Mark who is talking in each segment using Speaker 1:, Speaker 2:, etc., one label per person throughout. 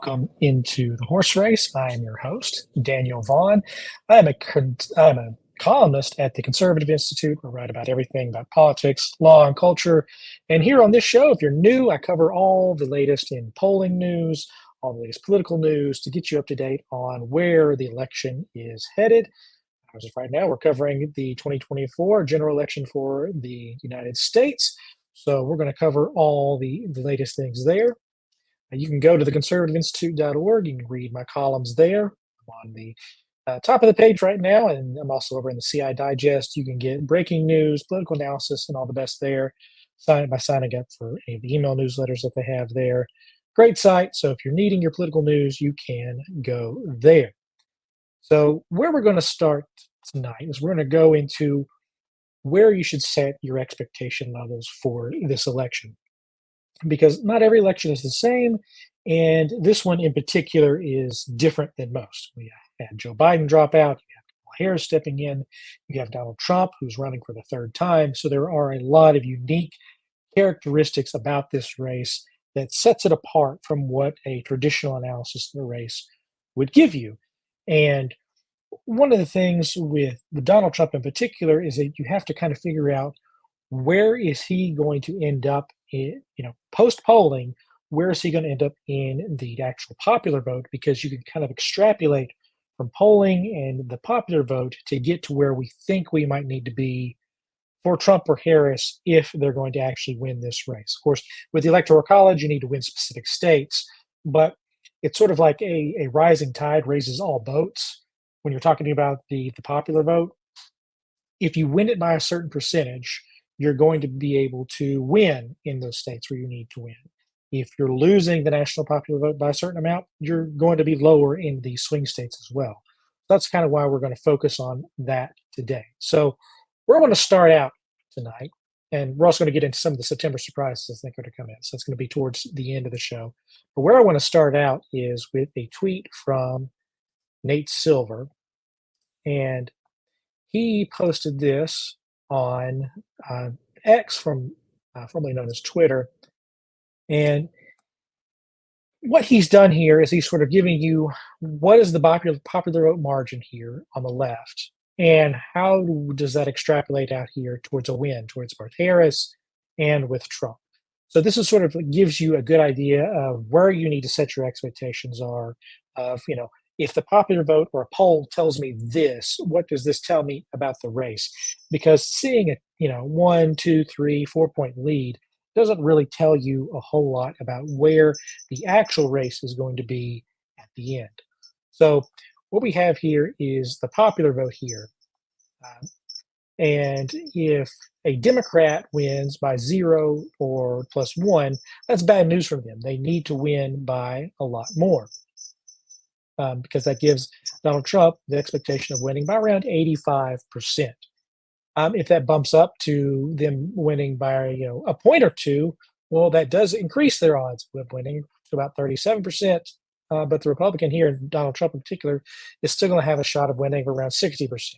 Speaker 1: Welcome into the horse race. I am your host, Daniel Vaughn. I'm a columnist at the Conservative Institute. I write about everything about politics, law, and culture. And here on this show, if you're new, I cover all the latest in polling news, all the latest political news to get you up to date on where the election is headed. As of right now, we're covering the 2024 general election for the United States. So we're going to cover all the latest things there. You can go to theconservativeinstitute.org. You can read my columns there. I'm on the top of the page right now, and I'm also over in the CI Digest. You can get breaking news, political analysis, and all the best there by signing up for any of the email newsletters that they have there. Great site. So if you're needing your political news, you can go there. So where we're going to start tonight is we're going to go into where you should set your expectation levels for this election, because not every election is the same, and this one in particular is different than most. We had Joe Biden drop out, you have Kamala Harris stepping in, you have Donald Trump, who's running for the third time. So there are a lot of unique characteristics about this race that sets it apart from what a traditional analysis of the race would give you. And one of the things with Donald Trump in particular is that you have to kind of figure out, where is he going to end up in, post polling? Where is he going to end up in the actual popular vote? Because you can kind of extrapolate from polling and the popular vote to get to where we think we might need to be for Trump or Harris if they're going to actually win this race. Of course, with the Electoral College, you need to win specific states, but it's sort of like a rising tide raises all boats when you're talking about the popular vote. If you win it by a certain percentage, you're going to be able to win in those states where you need to win. If you're losing the national popular vote by a certain amount, you're going to be lower in the swing states as well. That's kind of why we're going to focus on that today. So we're going to start out tonight, and we're also going to get into some of the September surprises I think are going to come in. So it's going to be towards the end of the show. But where I want to start out is with a tweet from Nate Silver, and he posted this on X, formerly known as Twitter. And what he's done here is he's sort of giving you what is the popular vote margin here on the left, and how does that extrapolate out here towards a win, towards both Harris and with Trump. So this is sort of gives you a good idea of where you need to set your expectations are of, if the popular vote or a poll tells me this, what does this tell me about the race? Because seeing a 1, 2, 3, 4 point lead doesn't really tell you a whole lot about where the actual race is going to be at the end. So what we have here is the popular vote here. And if a Democrat wins by 0 or +1, that's bad news for them. They need to win by a lot more. Because that gives Donald Trump the expectation of winning by around 85%. If that bumps up to them winning by a point or two, well, that does increase their odds of winning to about 37%. But the Republican here, Donald Trump in particular, is still going to have a shot of winning of around 60%.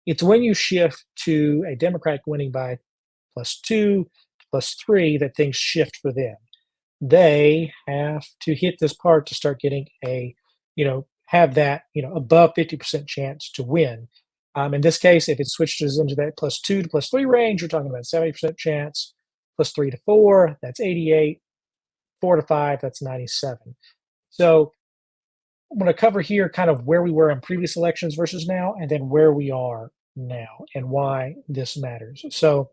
Speaker 1: It's when you shift to a Democrat winning by +2, +3 that things shift for them. They have to hit this part to start getting have that, above 50% chance to win. In this case, if it switches into that +2 to +3 range, you're talking about 70% chance. +3 to 4, that's 88. 4 to 5, that's 97. So I'm going to cover here kind of where we were in previous elections versus now, and then where we are now and why this matters. So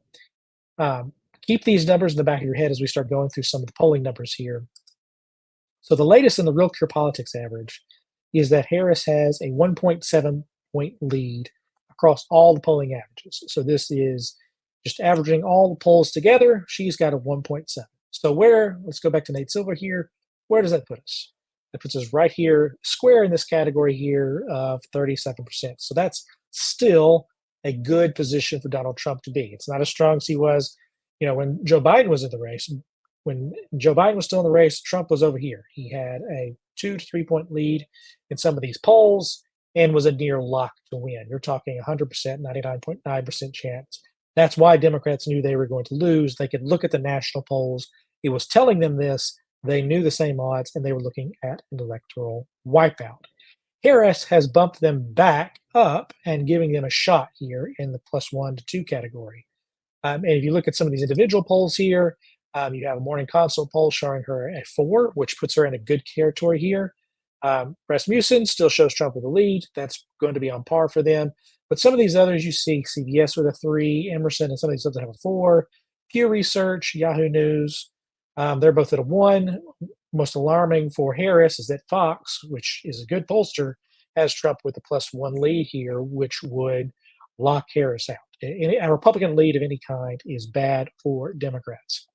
Speaker 1: keep these numbers in the back of your head as we start going through some of the polling numbers here. So the latest in the Real Clear Politics average is that Harris has a 1.7 point lead across all the polling averages. So this is just averaging all the polls together. She's got a 1.7. So let's go back to Nate Silver here. Where does that put us? That puts us right here, square in this category here of 37%. So that's still a good position for Donald Trump to be. It's not as strong as he was, when Joe Biden was in the race. When Joe Biden was still in the race, Trump was over here. He had a 2 to 3 point lead in some of these polls and was a near lock to win. You're talking 100%, 99.9% chance. That's why Democrats knew they were going to lose. They could look at the national polls. It was telling them this. They knew the same odds, and they were looking at an electoral wipeout. Harris has bumped them back up and giving them a shot here in the +1 to 2 category. And if you look at some of these individual polls here, you have a morning consult poll showing her at 4, which puts her in a good territory here. Rasmussen still shows Trump with a lead. That's going to be on par for them. But some of these others you see, CBS with a 3, Emerson and some of these others have a 4, Pew Research, Yahoo News, they're both at a 1. Most alarming for Harris is that Fox, which is a good pollster, has Trump with a +1 lead here, which would lock Harris out. A Republican lead of any kind is bad for Democrats.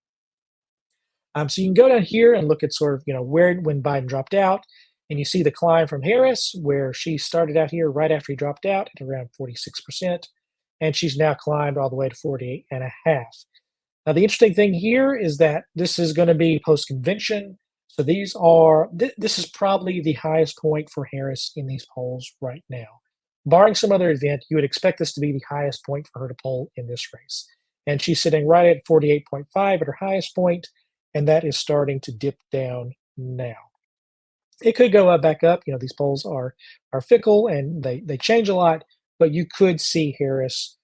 Speaker 1: So you can go down here and look at sort of, where when Biden dropped out, and you see the climb from Harris, where she started out here right after he dropped out at around 46%, and she's now climbed all the way to 48.5. Now, the interesting thing here is that this is going to be post convention. So this is probably the highest point for Harris in these polls right now. Barring some other event, you would expect this to be the highest point for her to poll in this race. And she's sitting right at 48.5 at her highest point, and that is starting to dip down now. It could go back up. These polls are fickle and they change a lot, but you could see Harris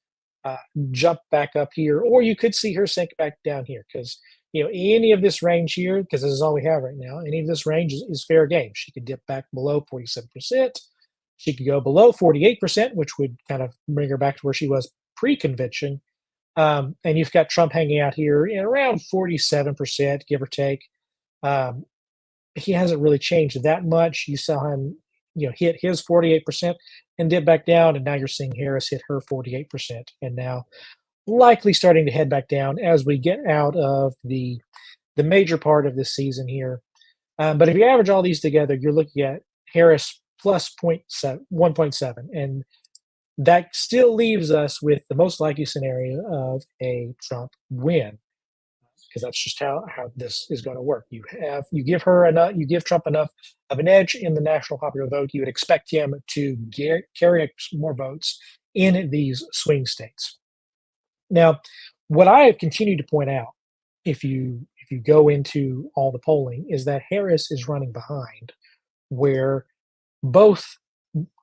Speaker 1: jump back up here, or you could see her sink back down here because any of this range here, because this is all we have right now, any of this range is fair game. She could dip back below 47%. She could go below 48%, which would kind of bring her back to where she was pre-convention. And you've got Trump hanging out here in around 47%, give or take. He hasn't really changed that much. You saw him, hit his 48% and dip back down, and now you're seeing Harris hit her 48%, and now likely starting to head back down as we get out of the major part of this season here. But if you average all these together, you're looking at Harris plus 1.7, and that still leaves us with the most likely scenario of a Trump win, because that's just how this is going to work. You give Trump enough of an edge in the national popular vote, you would expect him to carry more votes in these swing states. Now, what I have continued to point out, if you go into all the polling, is that Harris is running behind where both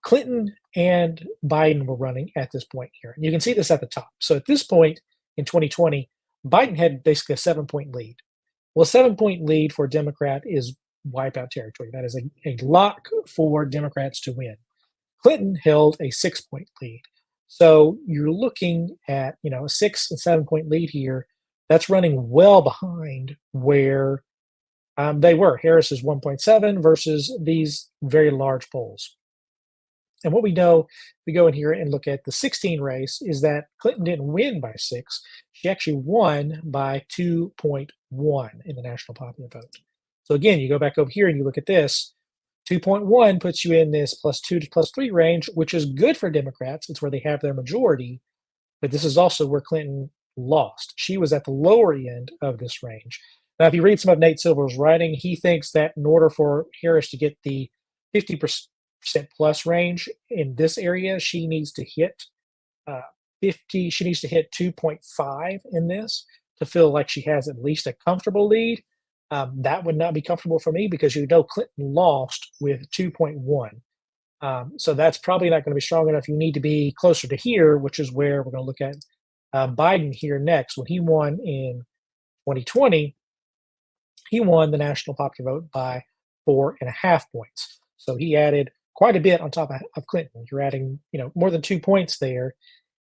Speaker 1: Clinton and Biden were running at this point here. And you can see this at the top. So at this point in 2020, Biden had basically a 7-point lead. Well, a 7-point lead for a Democrat is wipeout territory. That is a lock for Democrats to win. Clinton held a 6-point lead. So you're looking at, a 6 and 7-point lead here. That's running well behind where they were. Harris is 1.7 versus these very large polls. And what we know, we go in here and look at the 16 race, is that Clinton didn't win by 6. She actually won by 2.1 in the national popular vote. So again, you go back over here and you look at this. 2.1 puts you in this +2 to +3 range, which is good for Democrats. It's where they have their majority. But this is also where Clinton lost. She was at the lower end of this range. Now, if you read some of Nate Silver's writing, he thinks that in order for Harris to get the 50% plus range in this area, she needs to hit 50. She needs to hit 2.5 in this to feel like she has at least a comfortable lead. That would not be comfortable for me because Clinton lost with 2.1. So that's probably not going to be strong enough. You need to be closer to here, which is where we're going to look at Biden here next. When he won in 2020, he won the national popular vote by 4.5 points. So he added quite a bit on top of Clinton. You're adding, more than 2 points there.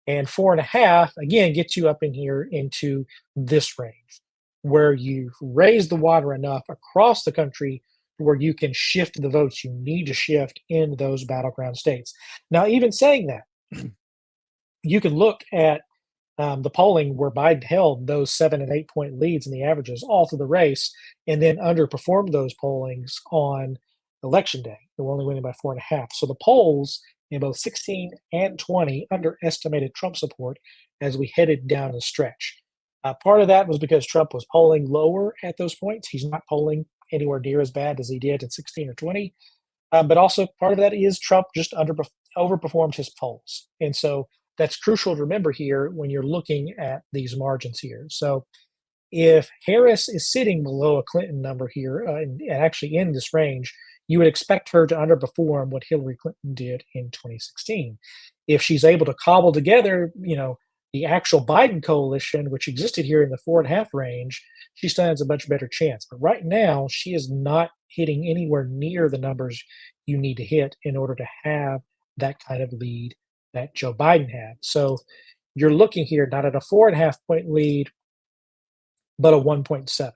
Speaker 1: And 4.5, again, gets you up in here into this range where you've raised the water enough across the country where you can shift the votes you need to shift in those battleground states. Now, even saying that, you can look at the polling where Biden held those 7 and 8 point leads in the averages all through the race and then underperformed those pollings on election day. They were only winning by 4.5. So the polls in both 16 and 20 underestimated Trump support as we headed down the stretch. Part of that was because Trump was polling lower at those points. He's not polling anywhere near as bad as he did in 16 or 20. But also part of that is Trump just overperformed his polls. And so that's crucial to remember here when you're looking at these margins here. So if Harris is sitting below a Clinton number here, and actually in this range, you would expect her to underperform what Hillary Clinton did in 2016. If she's able to cobble together, the actual Biden coalition, which existed here in the 4.5 range, she stands a much better chance. But right now, she is not hitting anywhere near the numbers you need to hit in order to have that kind of lead that Joe Biden had. So you're looking here not at a 4.5 point lead, but a 1.7.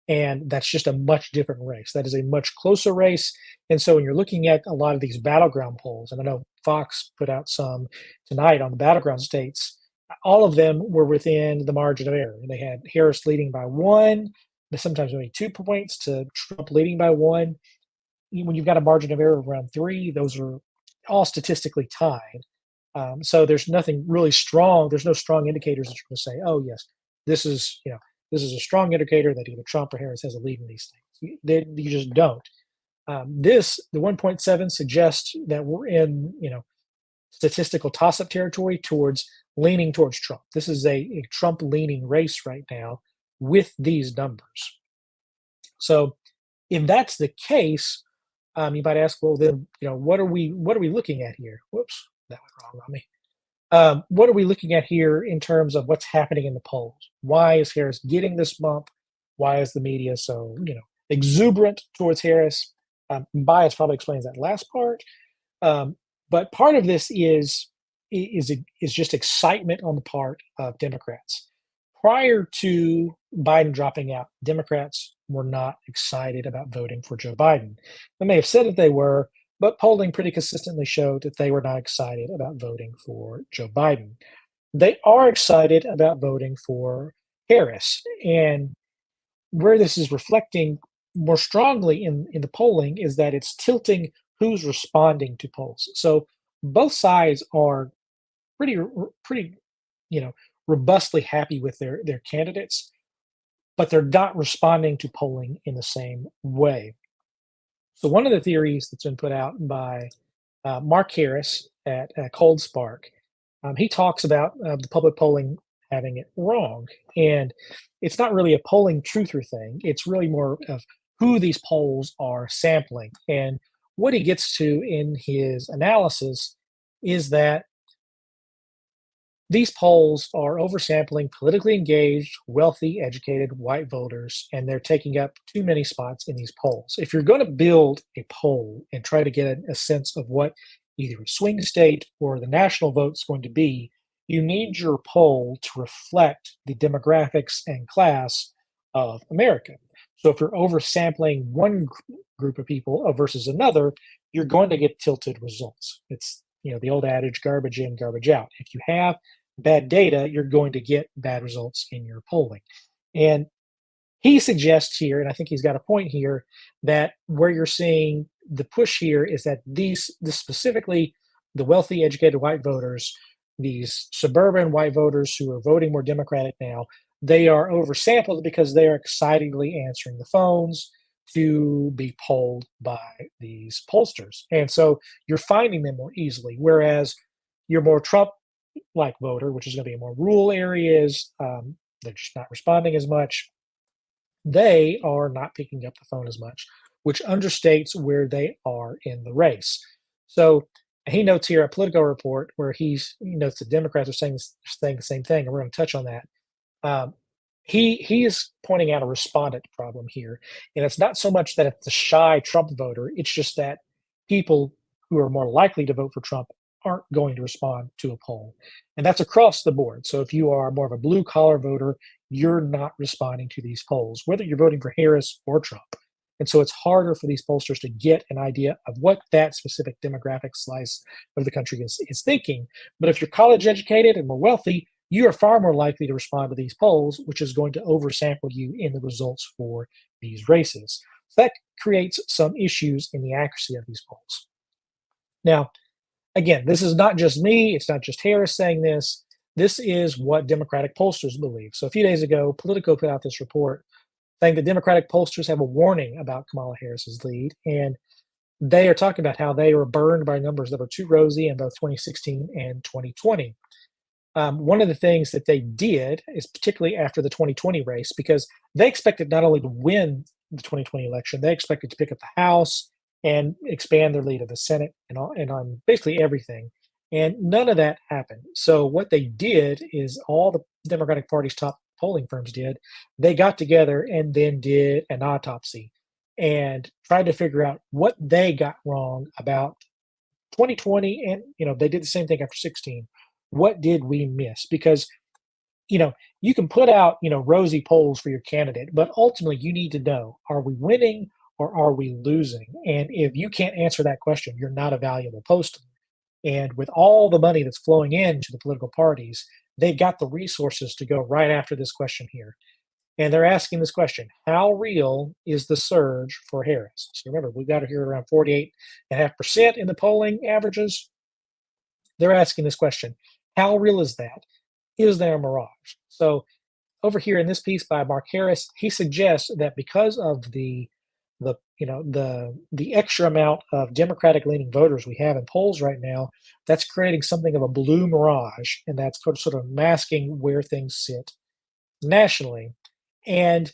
Speaker 1: And that's just a much different race. That is a much closer race. And so when you're looking at a lot of these battleground polls, and I know Fox put out some tonight on the battleground states, all of them were within the margin of error. They had Harris leading by one, but sometimes only 2 points, to Trump leading by one. When you've got a margin of error around three, those are all statistically tied. So there's nothing really strong. There's no strong indicators that you're going to say, oh yes, this is this is a strong indicator that either Trump or Harris has a lead in these things. You just don't. The 1.7 suggests that we're in statistical toss-up territory towards leaning towards Trump. This is a Trump leaning race right now with these numbers. So if that's the case, you might ask, well, then what are we looking at here? Whoops, that went wrong on me. What are we looking at here in terms of what's happening in the polls? Why is Harris getting this bump? Why is the media so exuberant towards Harris? Bias probably explains that last part, but part of this is just excitement on the part of Democrats. Prior to Biden dropping out, Democrats were not excited about voting for Joe Biden. They may have said that they were, but polling pretty consistently showed that they were not excited about voting for Joe Biden. They are excited about voting for Harris. And where this is reflecting more strongly in the polling is that it's tilting who's responding to polls. So both sides are pretty robustly happy with their candidates, but they're not responding to polling in the same way. So one of the theories that's been put out by Mark Harris at Cold Spark, he talks about the public polling having it wrong. And it's not really a polling truther thing. It's really more of who these polls are sampling. And what he gets to in his analysis is that these polls are oversampling politically engaged, wealthy, educated white voters, and they're taking up too many spots in these polls. If you're going to build a poll and try to get a sense of what either a swing state or the national vote is going to be, you need your poll to reflect the demographics and class of America. So if you're oversampling one group of people versus another, you're going to get tilted results. It's the old adage, garbage in, garbage out. If you have bad data, you're going to get bad results in your polling. And he suggests here, and I think he's got a point here, that where you're seeing the push here is that this specifically the wealthy, educated white voters, these suburban white voters who are voting more Democratic now, they are oversampled because they are excitedly answering the phones to be polled by these pollsters. And so you're finding them more easily, whereas your more Trump-like voter, which is going to be in more rural areas, they're just not responding as much. They are not picking up the phone as much, which understates where they are in the race. So he notes here a Politico report where he notes the Democrats are saying the same thing, and we're going to touch on that. He is pointing out a respondent problem here, and it's not so much that it's a shy Trump voter. It's just that people who are more likely to vote for Trump aren't going to respond to a poll, and that's across the board. So if you are more of a blue collar voter, you're not responding to these polls, whether you're voting for Harris or Trump. And so it's harder for these pollsters to get an idea of what that specific demographic slice of the country is thinking. But if you're college educated and more wealthy, you are far more likely to respond to these polls, which is going to oversample you in the results for these races. So that creates some issues in the accuracy of these polls. Now, again, this is not just me. It's not just Harris saying this. This is what Democratic pollsters believe. So a few days ago, Politico put out this report saying that Democratic pollsters have a warning about Kamala Harris's lead, and they are talking about how they were burned by numbers that were too rosy in both 2016 and 2020. one of the things that they did is particularly after the 2020 race, because they expected not only to win the 2020 election, they expected to pick up the House and expand their lead of the Senate and on basically everything. And none of that happened. So what they did is all the Democratic Party's top polling firms did, they got together and then did an autopsy and tried to figure out what they got wrong about 2020. And they did the same thing after 16. What did we miss? Because you can put out rosy polls for your candidate, but ultimately you need to know, are we winning or are we losing? And if you can't answer that question, you're not a valuable poster. And with all the money that's flowing into the political parties, they've got the resources to go right after this question here. And they're asking this question: how real is the surge for Harris? So remember, we've got her here around 48.5% in the polling averages. They're asking this question: how real is that? Is there a mirage? So over here in this piece by Mark Harris, he suggests that because of the extra amount of Democratic leaning voters we have in polls right now, that's creating something of a blue mirage, and that's sort of masking where things sit nationally. And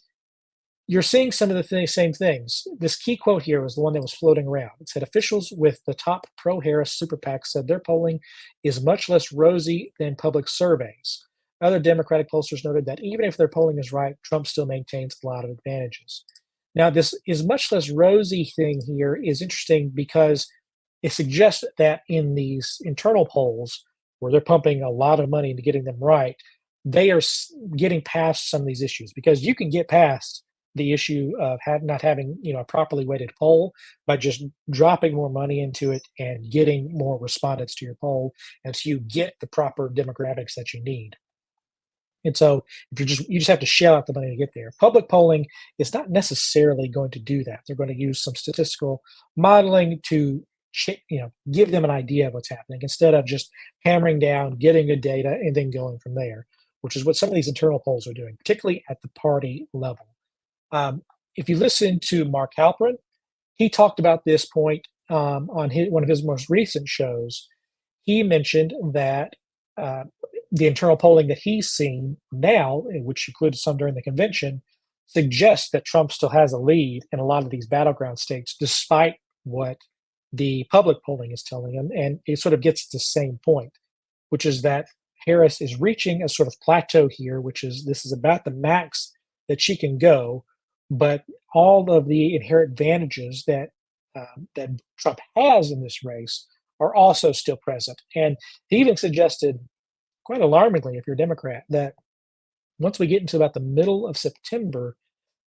Speaker 1: you're seeing some of the same things. This key quote here was the one that was floating around. It said officials with the top pro-Harris super PACs said their polling is much less rosy than public surveys. Other Democratic pollsters noted that even if their polling is right, Trump still maintains a lot of advantages. Now, this is much less rosy thing here is interesting because it suggests that in these internal polls, where they're pumping a lot of money into getting them right, they are getting past some of these issues, because you can get past the issue of not having a properly weighted poll by just dropping more money into it and getting more respondents to your poll, and so you get the proper demographics that you need. And so if you just have to shell out the money to get there. Public polling is not necessarily going to do that. They're going to use some statistical modeling to give them an idea of what's happening instead of just hammering down, getting good data, and then going from there, which is what some of these internal polls are doing, particularly at the party level. If you listen to Mark Halperin, he talked about this point on one of his most recent shows. He mentioned that the internal polling that he's seen now, which includes some during the convention, suggests that Trump still has a lead in a lot of these battleground states, despite what the public polling is telling him. And it sort of gets to the same point, which is that Harris is reaching a sort of plateau here, which is this is about the max that she can go, but all of the inherent advantages that Trump has in this race are also still present. And he even suggested, quite alarmingly, if you're a Democrat, that once we get into about the middle of September,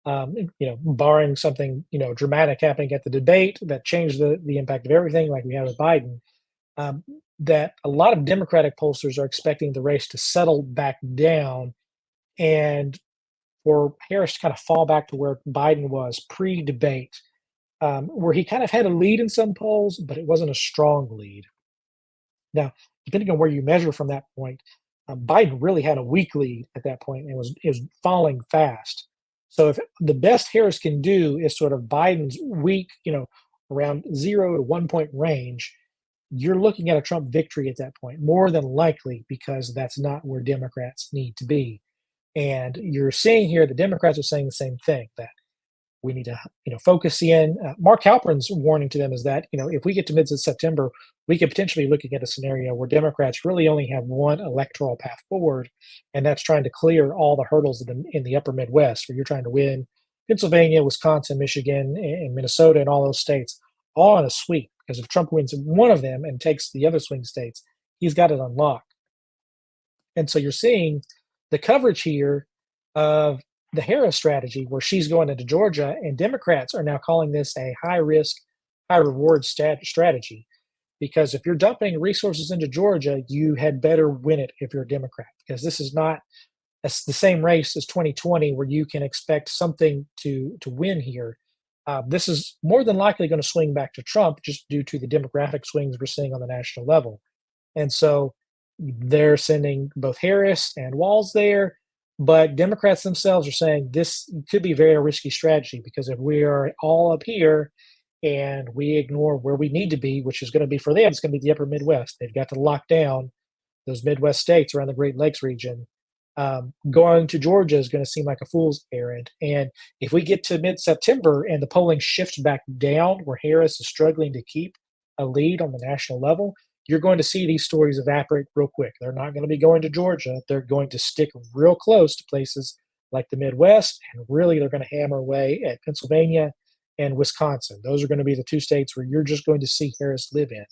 Speaker 1: barring something dramatic happening at the debate that changed the impact of everything, like we had with Biden, um, that a lot of Democratic pollsters are expecting the race to settle back down and for Harris to kind of fall back to where Biden was pre-debate, where he kind of had a lead in some polls, but it wasn't a strong lead. Now, depending on where you measure from that point, Biden really had a weak lead at that point and was falling fast. So if the best Harris can do is sort of Biden's weak, around 0 to 1 point range, you're looking at a Trump victory at that point, more than likely, because that's not where Democrats need to be. And you're seeing here the Democrats are saying the same thing, that we need to focus in. Mark Halperin's warning to them is that if we get to mid-September, we could potentially be looking at a scenario where Democrats really only have one electoral path forward, and that's trying to clear all the hurdles in the upper Midwest, where you're trying to win Pennsylvania, Wisconsin, Michigan, and Minnesota, and all those states all in a sweep. Because if Trump wins one of them and takes the other swing states, he's got it unlocked. And so you're seeing the coverage here of the Harris strategy, where she's going into Georgia, and Democrats are now calling this a high risk, high reward strategy. Because if you're dumping resources into Georgia, you had better win it if you're a Democrat, because this is not the same race as 2020 where you can expect something to win here. This is more than likely going to swing back to Trump just due to the demographic swings we're seeing on the national level. And so they're sending both Harris and Walz there, but Democrats themselves are saying this could be a very risky strategy, because if we are all up here and we ignore where we need to be, which is going to be for them, it's going to be the upper Midwest. They've got to lock down those Midwest states around the Great Lakes region. Going to Georgia is going to seem like a fool's errand. And if we get to mid September and the polling shifts back down where Harris is struggling to keep a lead on the national level, you're going to see these stories evaporate real quick. They're not going to be going to Georgia. They're going to stick real close to places like the Midwest, and really they're going to hammer away at Pennsylvania and Wisconsin. Those are going to be the two states where you're just going to see Harris live in.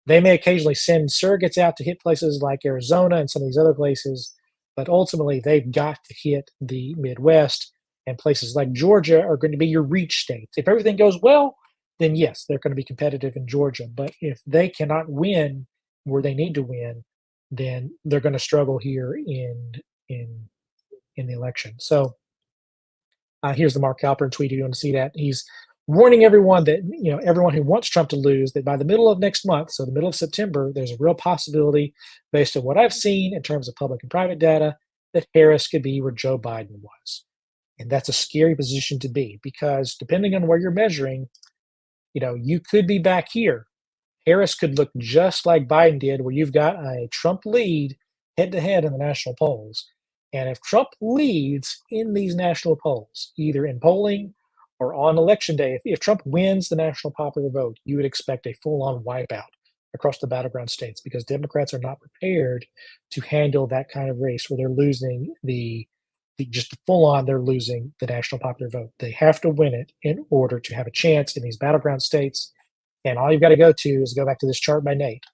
Speaker 1: They may occasionally send surrogates out to hit places like Arizona and some of these other places, but ultimately they've got to hit the Midwest, and places like Georgia are going to be your reach states. If everything goes well, then yes, they're going to be competitive in Georgia. But if they cannot win where they need to win, then they're going to struggle here in in the election. So here's the Mark Halpern tweet. If you want to see that, he's warning everyone that everyone who wants Trump to lose, that by the middle of next month, so the middle of September, there's a real possibility, based on what I've seen in terms of public and private data, that Harris could be where Joe Biden was, and that's a scary position to be because depending on where you're measuring, you could be back here. Harris could look just like Biden did, where you've got a Trump lead head to head in the national polls. And if Trump leads in these national polls, either in polling or on election day, if Trump wins the national popular vote, you would expect a full on wipeout across the battleground states because Democrats are not prepared to handle that kind of race where they're losing just full on, they're losing the national popular vote. They have to win it in order to have a chance in these battleground states. And all you've got to go to is go back to this chart by Nate.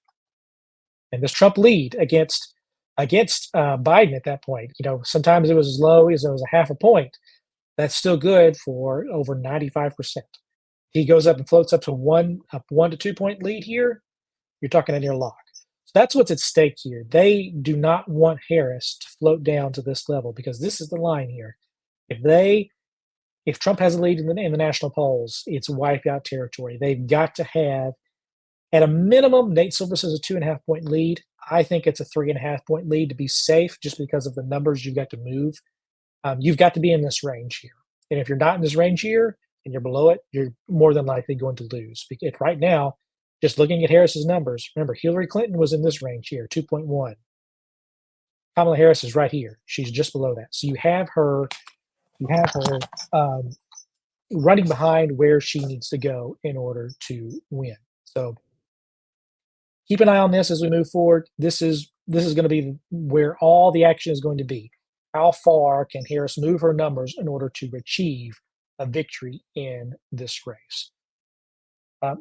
Speaker 1: And this Trump lead against Biden at that point, sometimes it was as low as it was a half a point. That's still good for over 95%. He goes up and floats up to a 1 to 2 point lead here. You're talking a near lock. So that's what's at stake here. They do not want Harris to float down to this level because this is the line here. If Trump has a lead in the national polls, it's wipeout territory. They've got to have, at a minimum, Nate Silver says a 2.5 point lead. I think it's a 3.5 point lead to be safe, just because of the numbers you've got to move. You've got to be in this range here, and if you're not in this range here and you're below it, you're more than likely going to lose. Because right now, just looking at Harris's numbers, remember Hillary Clinton was in this range here, 2.1. Kamala Harris is right here; she's just below that. So you have her um, running behind where she needs to go in order to win. So keep an eye on this as we move forward. This is going to be where all the action is going to be. How far can Harris move her numbers in order to achieve a victory in this race?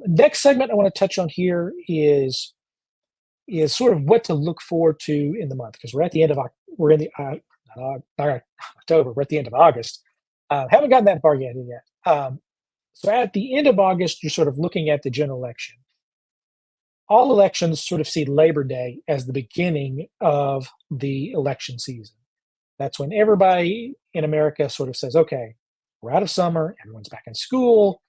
Speaker 1: Next segment I want to touch on here is sort of what to look forward to in the month, because we're at the end of October. We're at the end of August. Haven't gotten that far yet. So at the end of August, you're sort of looking at the general election. All elections sort of see Labor Day as the beginning of the election season. That's when everybody in America sort of says, okay, we're out of summer, everyone's back in school.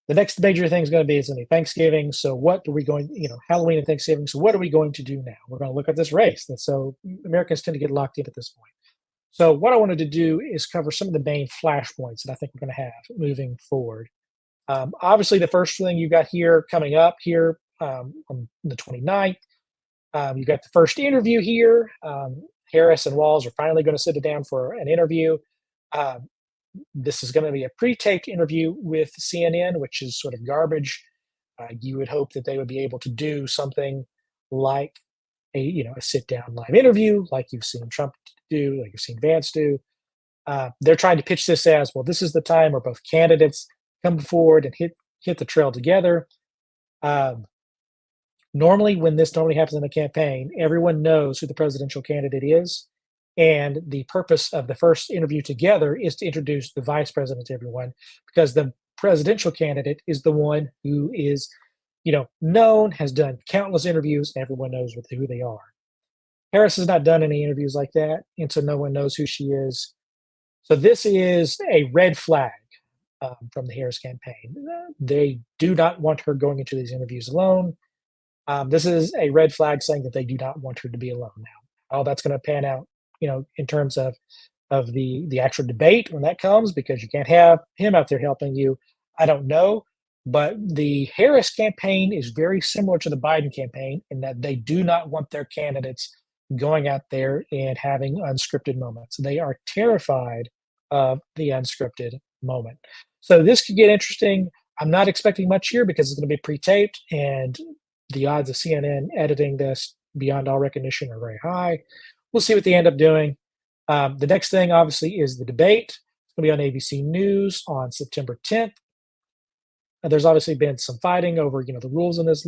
Speaker 1: The next major thing is going to be Thanksgiving. So what are we going, Halloween and Thanksgiving. So what are we going to do now? We're going to look at this race. And so Americans tend to get locked in at this point. So what I wanted to do is cover some of the main flashpoints that I think we're going to have moving forward. Obviously, the first thing you got here coming up here on the 29th, you got the first interview here. Harris and Walz are finally going to sit down for an interview. This is going to be a pre-taped interview with CNN, which is sort of garbage. You would hope that they would be able to do something like a sit-down live interview, like you've seen Trump do, like you've seen Vance do. They're trying to pitch this as, well, this is the time where both candidates come forward and hit the trail together. Normally, when this normally happens in a campaign, everyone knows who the presidential candidate is. And the purpose of the first interview together is to introduce the vice president to everyone, because the presidential candidate is the one who is, known, has done countless interviews, and everyone knows who they are. Harris has not done any interviews like that, and so no one knows who she is. So this is a red flag from the Harris campaign. They do not want her going into these interviews alone. This is a red flag saying that they do not want her to be alone now. How that's going to pan out, in terms of the actual debate when that comes, because you can't have him out there helping you, I don't know. But the Harris campaign is very similar to the Biden campaign in that they do not want their candidates going out there and having unscripted moments. They are terrified of the unscripted moment. So this could get interesting. I'm not expecting much here because it's going to be pre-taped, and the odds of CNN editing this beyond all recognition are very high. We'll see what they end up doing. The next thing, obviously, is the debate. It's going to be on ABC News on September 10th. There's obviously been some fighting over, the rules in this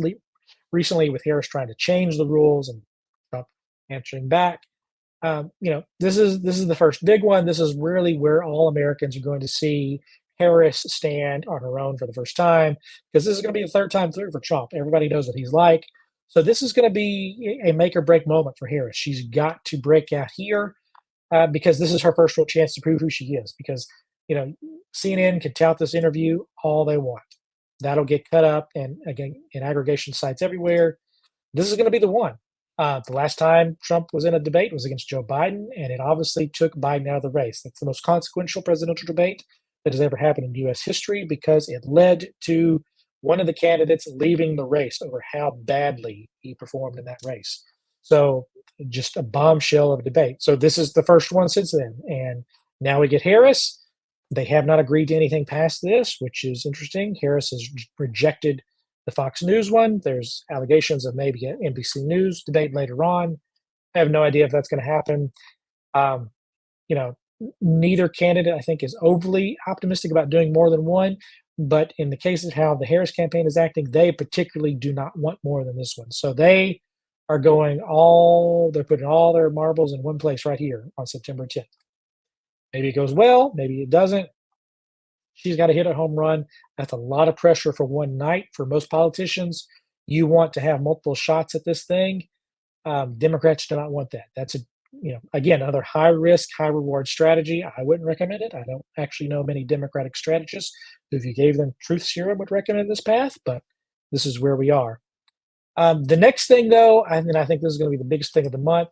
Speaker 1: recently, with Harris trying to change the rules and Trump answering back. This is the first big one. This is really where all Americans are going to see Harris stand on her own for the first time, because this is going to be the third time through for Trump. Everybody knows what he's like. So this is going to be a make or break moment for Harris. She's got to break out here because this is her first real chance to prove who she is. Because CNN can tout this interview all they want. That'll get cut up and again in aggregation sites everywhere. This is going to be the one. The last time Trump was in a debate was against Joe Biden, and it obviously took Biden out of the race. That's the most consequential presidential debate that has ever happened in U.S. history because it led to one of the candidates leaving the race over how badly he performed in that race. So just a bombshell of a debate. So this is the first one since then. And now we get Harris. They have not agreed to anything past this, which is interesting. Harris has rejected the Fox News one. There's allegations of maybe an NBC News debate later on. I have no idea if that's going to happen. Um, Neither candidate, I think, is overly optimistic about doing more than one. But in the case of how the Harris campaign is acting, they particularly do not want more than this one. So they're putting all their marbles in one place right here on September 10th. Maybe it goes well, maybe it doesn't. She's got to hit a home run. That's a lot of pressure for one night for most politicians. You want to have multiple shots at this thing. Democrats do not want that. That's again, another high risk, high reward strategy. I wouldn't recommend it. I don't actually know many Democratic strategists who, if you gave them truth serum, would recommend this path, but this is where we are. The next thing, though, and I think this is going to be the biggest thing of the month,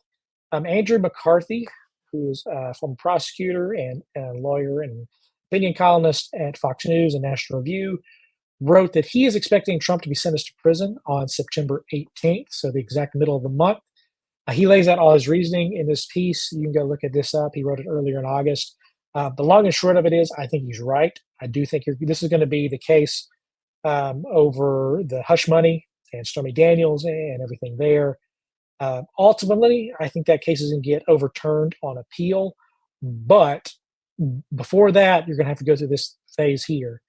Speaker 1: Andrew McCarthy, who's a former prosecutor and a lawyer and opinion columnist at Fox News and National Review, wrote that he is expecting Trump to be sentenced to prison on September 18th, so the exact middle of the month. He lays out all his reasoning in this piece. You can go look at this up. He wrote it earlier in August. The long and short of it is, I think he's right. I do think this is going to be the case over the hush money and Stormy Daniels and everything there. Ultimately, I think that case is going to get overturned on appeal. But before that, you're going to have to go through this phase here.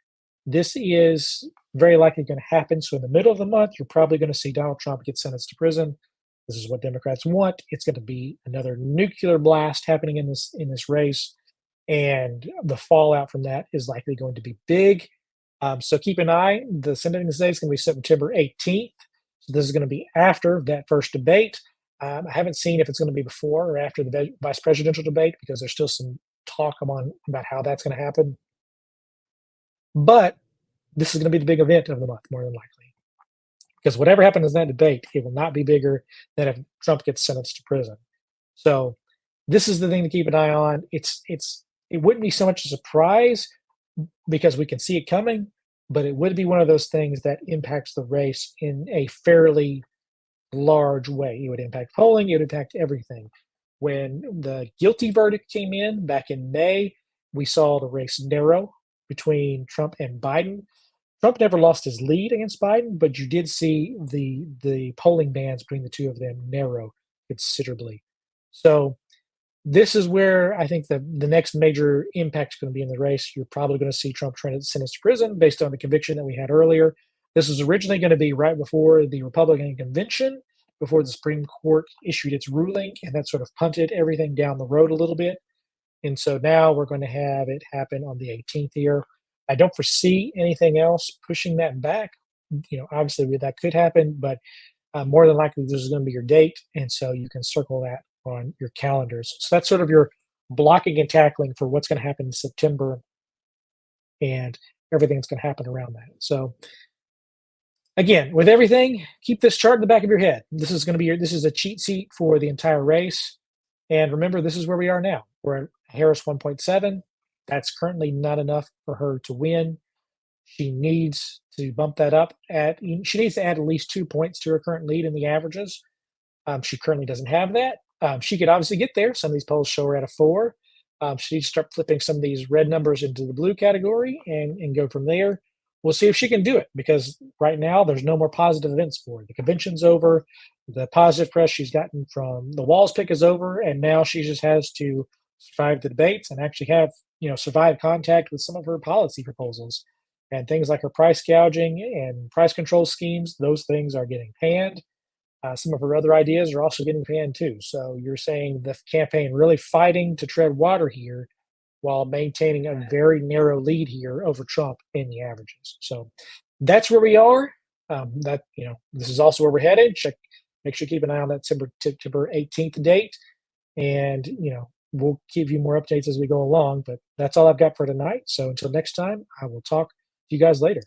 Speaker 1: This is very likely going to happen. So in the middle of the month, you're probably going to see Donald Trump get sentenced to prison. This is what Democrats want. It's going to be another nuclear blast happening in this race, and the fallout from that is likely going to be big. So keep an eye. The sentencing day is going to be September 18th. So this is going to be after that first debate. I haven't seen if it's going to be before or after the vice presidential debate because there's still some talk about how that's going to happen. But this is going to be the big event of the month, more than likely. Because whatever happens in that debate, it will not be bigger than if Trump gets sentenced to prison. So this is the thing to keep an eye on. It wouldn't be so much a surprise because we can see it coming, but it would be one of those things that impacts the race in a fairly large way. It would impact polling. It would impact everything. When the guilty verdict came in back in May, we saw the race narrow between Trump and Biden. Trump never lost his lead against Biden, but you did see the polling bands between the two of them narrow considerably. So this is where I think the next major impact is going to be in the race. You're probably going to see Trump sentenced to prison based on the conviction that we had earlier. This was originally going to be right before the Republican convention, before the Supreme Court issued its ruling, and that sort of punted everything down the road a little bit. And so now we're going to have it happen on the 18th here. I don't foresee anything else pushing that back. Obviously that could happen, but more than likely this is going to be your date, and so you can circle that on your calendars. So that's sort of your blocking and tackling for what's going to happen in September and everything that's going to happen around that. So again, with everything, keep this chart in the back of your head. This is a cheat sheet for the entire race. And remember, this is where we are now. We're at Harris 1.7. That's currently not enough for her to win. She needs to bump that up she needs to add at least 2 points to her current lead in the averages. She currently doesn't have that. She could obviously get there. Some of these polls show her at a 4. She needs to start flipping some of these red numbers into the blue category and go from there. We'll see if she can do it because right now there's no more positive events for her. The convention's over. The positive press she's gotten from the Walls pick is over, and now she just has to survive the debates and actually have survive contact with some of her policy proposals and things like her price gouging and price control schemes. Those things are getting panned. Some of her other ideas are also getting panned too. So you're saying the campaign really fighting to tread water here while maintaining a very narrow lead here over Trump in the averages. So that's where we are. That this is also where we're headed. Make sure you keep an eye on that September 18th date, and we'll give you more updates as we go along. But that's all I've got for tonight. So until next time, I will talk to you guys later.